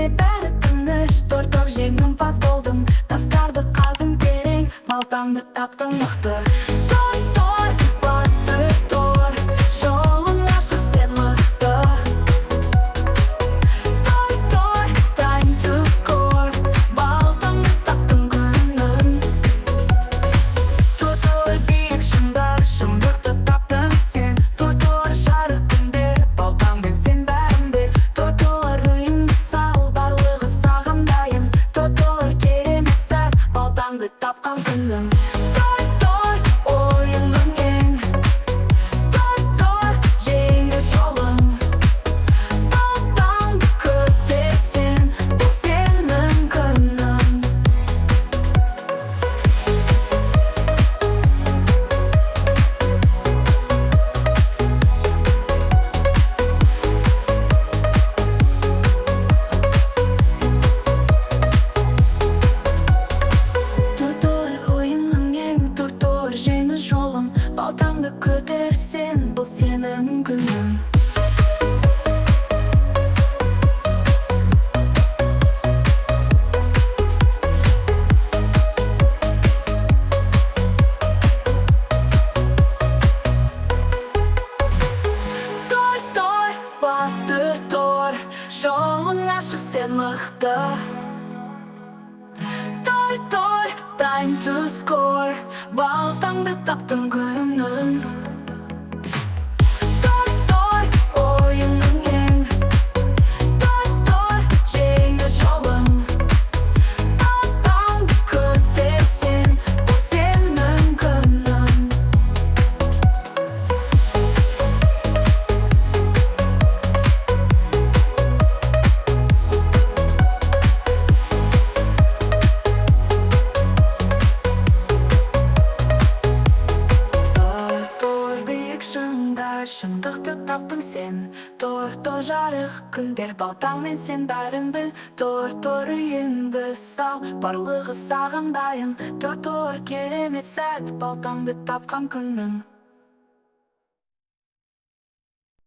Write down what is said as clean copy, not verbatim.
Менде бәрі тыныш, тор жеңімпаз болдым. Тастарды қазын терең, балтаңды таптың мықты. Тор, батыр тор, жолың ашық сен мықты. Тор, time to score, балтаңды таптың күнін. Тор, биік шыңдар, шындықты таптың сен. Тор, жарық күндер, балтаңмен сен бәрін бер. Тор, үйіңді сал, барлығы саған дайын. Тор, керемет сәт, балтаңды тапқан күнің. Тор, ойының кең. Тор, жеңіс жолың. Балтаңды көтерсең, бұл сенің күнің. Тор, ойының ең. Тор, жеңіс жолың. Балтаңды көтерсең, бұл сенің күнің. Тор, батыр тор, жолың ашық сен мықты. Тор, time to score, балтаңды таптың күнің. Тор, ойының кең. Тор, жеңіс жолың. Балтаңды көтерсең, бұл сенің күнің. Тор, биік шыңдар, шындықты таптың сен. Тор, жарық күндер, балтаңмен сен бәрін біл. Тор, үйіңді сал, барлығы саған дайын. Тор, керемет сәт, балтаңды тапқан күнің.